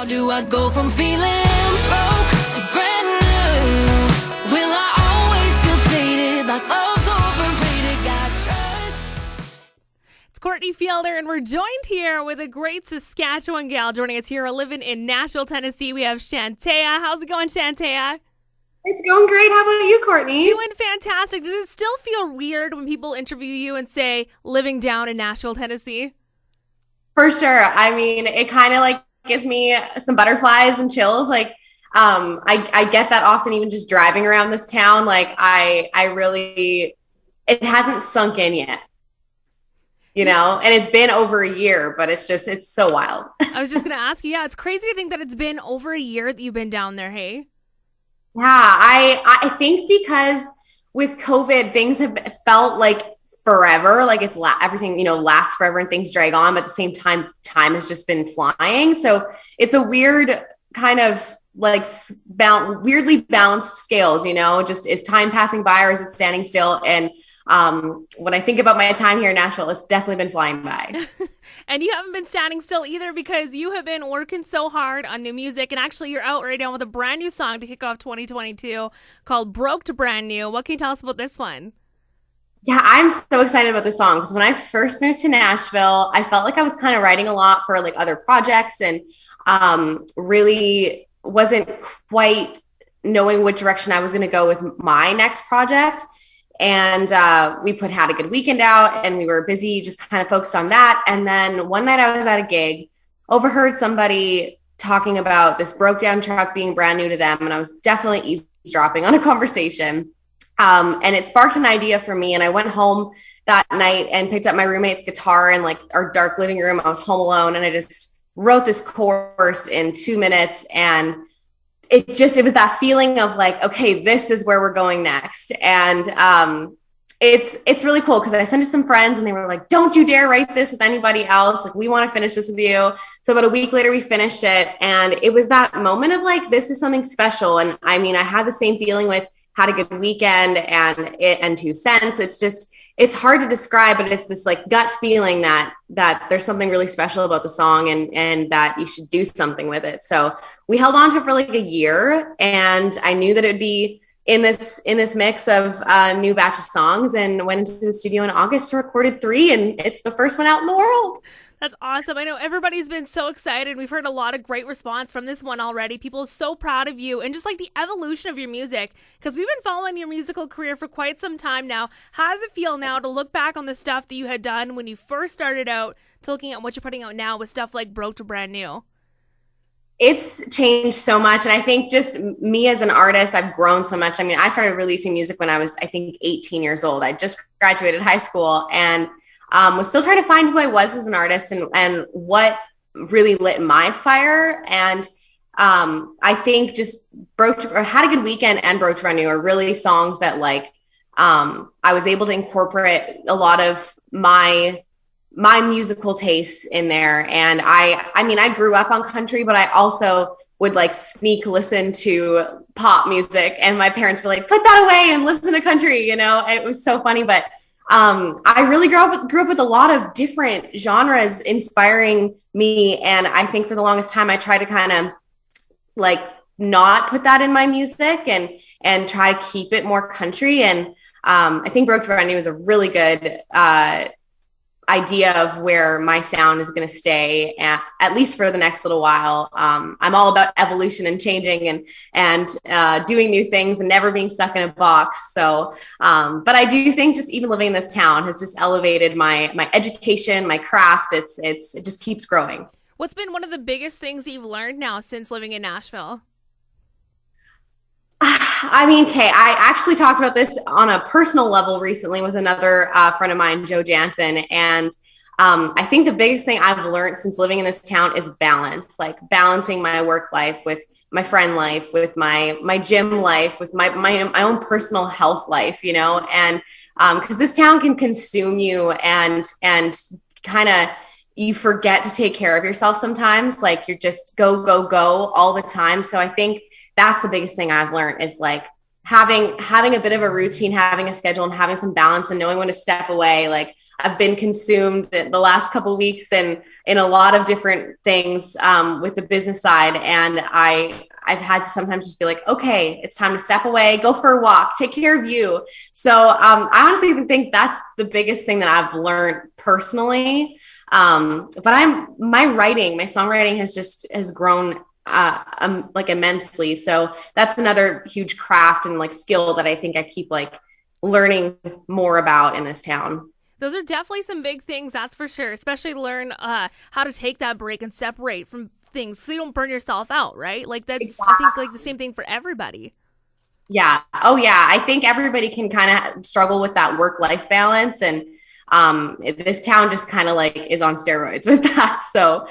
How do I go from feeling broke to brand new? Will I always feel jaded like love's overrated? Got trust. It's Courtney Fielder, and we're joined here with a great Saskatchewan gal joining us here living in Nashville, Tennessee. We have Shantaia. How's it going, Shantaia? It's going great. How about you, Courtney? Doing fantastic. Does it still feel weird when people interview you and say living down in Nashville, Tennessee? For sure. I mean, it kind of like gives me some butterflies and chills. Like, I get that often, even just driving around this town. Like, I really, it hasn't sunk in yet, you know, and it's been over a year, but it's so wild. I was just going to ask you, yeah, it's crazy to think that it's been over a year that you've been down there, hey? Yeah, I think because with COVID, things have felt like forever, like it's everything, you know, lasts forever and things drag on, but at the same time has just been flying. So it's a weird kind of like weirdly balanced scales, you know, just is time passing by or is it standing still? And when I think about my time here in Nashville, it's definitely been flying by. And you haven't been standing still either, because you have been working so hard on new music. And actually, you're out right now with a brand new song to kick off 2022 called Broke to Brand New. What can you tell us about this one? Yeah, I'm so excited about this song because when I first moved to Nashville, I felt like I was kind of writing a lot for like other projects and really wasn't quite knowing what direction I was going to go with my next project. And we Had a Good Weekend out and we were busy just kind of focused on that. And then one night I was at a gig, overheard somebody talking about this broke down truck being brand new to them. And I was definitely eavesdropping on a conversation. And it sparked an idea for me. And I went home that night and picked up my roommate's guitar in like our dark living room. I was home alone and I just wrote this chorus in 2 minutes. And it was that feeling of like, okay, this is where we're going next. And it's really cool because I sent it to some friends and they were like, don't you dare write this with anybody else. Like, we want to finish this with you. So about a week later, we finished it. And it was that moment of like, this is something special. And I mean, I had the same feeling with Had a Good Weekend and 2 Cents. It's hard to describe, but it's this like gut feeling that there's something really special about the song and that you should do something with it. So we held on to it for like a year, and I knew that it'd be in this mix of a new batch of songs, and went into the studio in August and recorded 3, and it's the first one out in the world. That's awesome. I know everybody's been so excited. We've heard a lot of great response from this one already. People are so proud of you and just like the evolution of your music, because we've been following your musical career for quite some time now. How does it feel now to look back on the stuff that you had done when you first started out to looking at what you're putting out now with stuff like Broke to Brand New? It's changed so much. And I think just me as an artist, I've grown so much. I mean, I started releasing music when I was, I think, 18 years old. I just graduated high school and was still trying to find who I was as an artist and what really lit my fire. And I think just Had a Good Weekend and Broke to Brand New are really songs that like I was able to incorporate a lot of my musical tastes in there. And I mean, I grew up on country, but I also would like sneak listen to pop music, and my parents were like, put that away and listen to country, you know. It was so funny, but I really grew up with a lot of different genres inspiring me. And I think for the longest time, I tried to kind of like not put that in my music and try to keep it more country. And I think Broke to Brand New is a really good idea of where my sound is going to stay at least for the next little while. I'm all about evolution and changing and doing new things and never being stuck in a box. So, but I do think just even living in this town has just elevated my education, my craft. It just keeps growing. What's been one of the biggest things that you've learned now since living in Nashville? I mean, Kay, I actually talked about this on a personal level recently with another friend of mine, Joe Jansen. And I think the biggest thing I've learned since living in this town is balance, like balancing my work life with my friend life, with my gym life, with my own personal health life, you know, and because this town can consume you and kind of you forget to take care of yourself sometimes. Like you're just go all the time. So I think that's the biggest thing I've learned is like having a bit of a routine, having a schedule, and having some balance, and knowing when to step away. Like I've been consumed the last couple of weeks and in a lot of different things with the business side, and I've had to sometimes just be like, okay, it's time to step away, go for a walk, take care of you. So I honestly think that's the biggest thing that I've learned personally. But my songwriting has grown like immensely. So that's another huge craft and like skill that I think I keep like learning more about in this town. Those are definitely some big things, that's for sure. Especially to learn how to take that break and separate from things so you don't burn yourself out, right? Like that's Exactly. I think like the same thing for everybody. Yeah. Oh yeah. I think everybody can kind of struggle with that work-life balance, and this town just kind of like is on steroids with that. So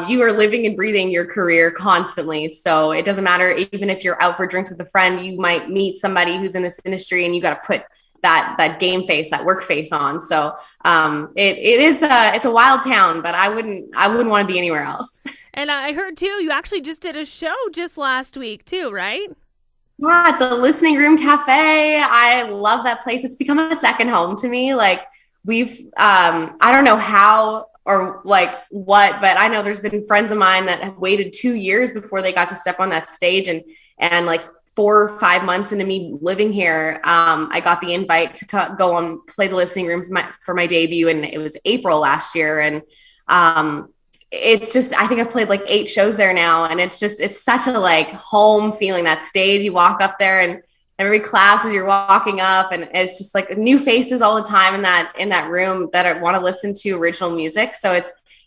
you are living and breathing your career constantly. So it doesn't matter, even if you're out for drinks with a friend, you might meet somebody who's in this industry, and you got to put that game face, that work face on. So it's a wild town, but I wouldn't want to be anywhere else. And I heard too, you actually just did a show just last week too, right? Yeah, the Listening Room Cafe. I love that place. It's become a second home to me. Like I don't know how or like what, but I know there's been friends of mine that have waited 2 years before they got to step on that stage, and like 4 or 5 months into me living here, I got the invite to go on play the Listening Room for my debut, and it was April last year, and it's just, I think I've played like 8 shows there now. And it's such a like home feeling, that stage. You walk up there and every class as you're walking up, and it's just like new faces all the time in that room that want to listen to original music. So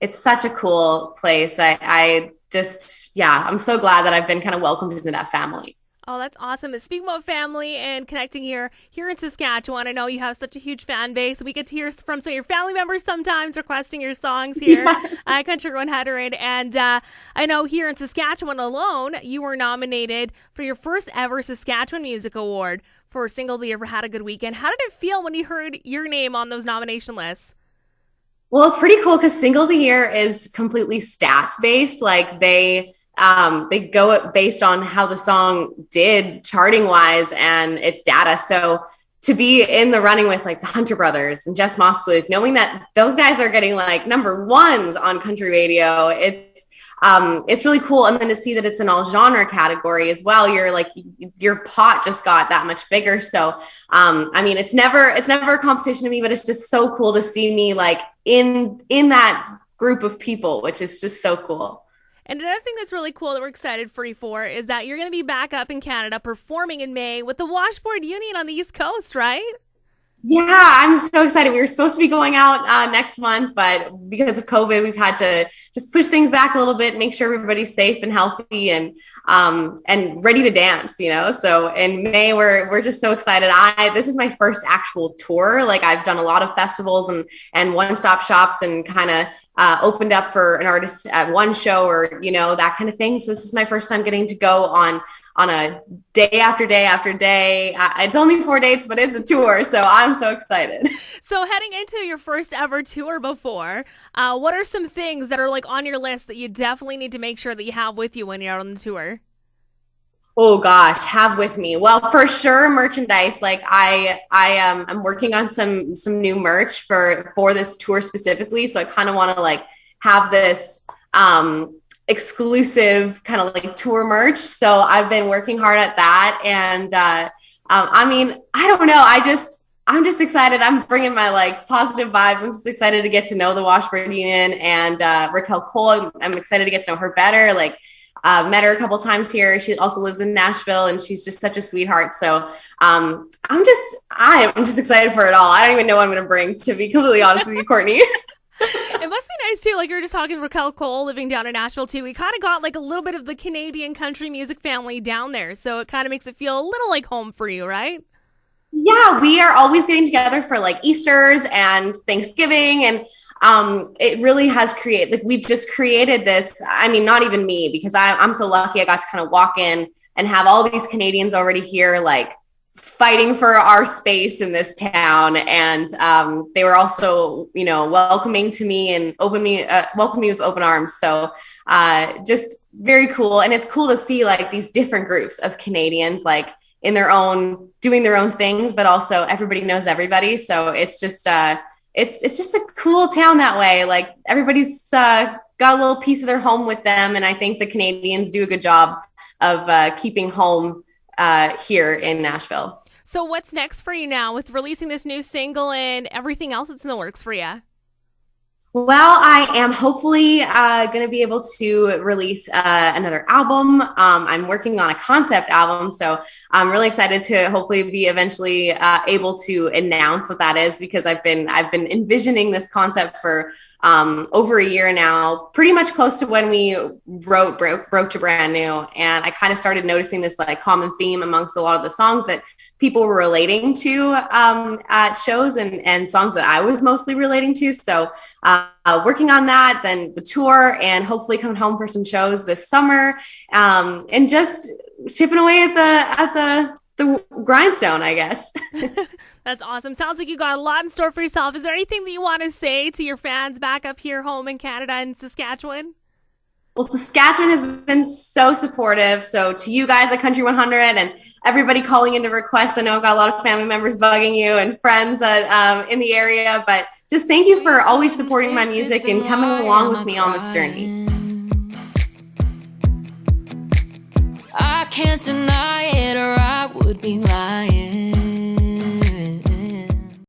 it's such a cool place. I just, yeah, I'm so glad that I've been kind of welcomed into that family. Oh, that's awesome. And speaking about family and connecting here in Saskatchewan, I know you have such a huge fan base. We get to hear from some of your family members sometimes requesting your songs here at Country Road Headed. And I know here in Saskatchewan alone, you were nominated for your first ever Saskatchewan Music Award for Single of the Year for Had a Good Weekend. How did it feel when you heard your name on those nomination lists? Well, it's pretty cool because Single of the Year is completely stats based. Like they go based on how the song did charting wise and its data. So to be in the running with like the Hunter Brothers and Jess Moskowitz, knowing that those guys are getting like number ones on country radio, it's really cool. And then to see that it's an all genre category as well, you're like, your pot just got that much bigger. So I mean, it's never a competition to me, but it's just so cool to see me like in that group of people, which is just so cool. And another thing that's really cool that we're excited for you for is that you're going to be back up in Canada performing in May with the Washboard Union on the East Coast, right? Yeah, I'm so excited. We were supposed to be going out next month, but because of COVID, we've had to just push things back a little bit, make sure everybody's safe and healthy and ready to dance, you know? So in May, we're just so excited. This is my first actual tour. Like I've done a lot of festivals and one-stop shops and kind of opened up for an artist at one show or, you know, that kind of thing. So this is my first time getting to go on a day after day after day. It's only 4 dates, but it's a tour. So I'm so excited. So heading into your first ever tour before, what are some things that are like on your list that you definitely need to make sure that you have with you when you're out on the tour? Oh gosh, have with me. Well, for sure, merchandise. Like I'm working on some new merch for this tour specifically. So I kind of want to like have this exclusive kind of like tour merch. So I've been working hard at that. And I mean, I don't know. I'm just excited. I'm bringing my like positive vibes. I'm just excited to get to know the Washburn Union and Raquel Cole. I'm excited to get to know her better. Like. Met her a couple times here. She also lives in Nashville, and she's just such a sweetheart. So I'm just excited for it all. I don't even know what I'm going to bring, to be completely honest with you, Courtney. It must be nice too. Like you were just talking to Raquel Cole living down in Nashville too. We kind of got like a little bit of the Canadian country music family down there, so it kind of makes it feel a little like home for you, right? Yeah, we are always getting together for like Easters and Thanksgiving, and it really has created, like we've just created this. I mean, not even me, because I'm so lucky I got to kind of walk in and have all these Canadians already here, like fighting for our space in this town. And they were also, you know, welcoming to me and welcome me with open arms. So just very cool. And it's cool to see like these different groups of Canadians, like in their own, doing their own things, but also everybody knows everybody. So it's just a cool town that way. Like everybody's got a little piece of their home with them, and I think the Canadians do a good job of keeping home here in Nashville. So what's next for you now with releasing this new single and everything else that's in the works for you? Well, I am hopefully going to be able to release another album. I'm working on a concept album, so I'm really excited to hopefully be eventually able to announce what that is, because I've been envisioning this concept for over a year now, pretty much close to when we wrote Broke to Brand New, and I kind of started noticing this like common theme amongst a lot of the songs that people were relating to at shows, and songs that I was mostly relating to. So working on that, then the tour, and hopefully coming home for some shows this summer, and just chipping away at the grindstone, I guess. That's awesome. Sounds like you got a lot in store for yourself. Is there anything that you want to say to your fans back up here home in Canada and Saskatchewan? Well, Saskatchewan has been so supportive. So to you guys at Country 100 and everybody calling into requests, I know I've got a lot of family members bugging you and friends in the area, but just thank you for always supporting my music and coming along with me on this journey. I can't deny it, or I would be lying.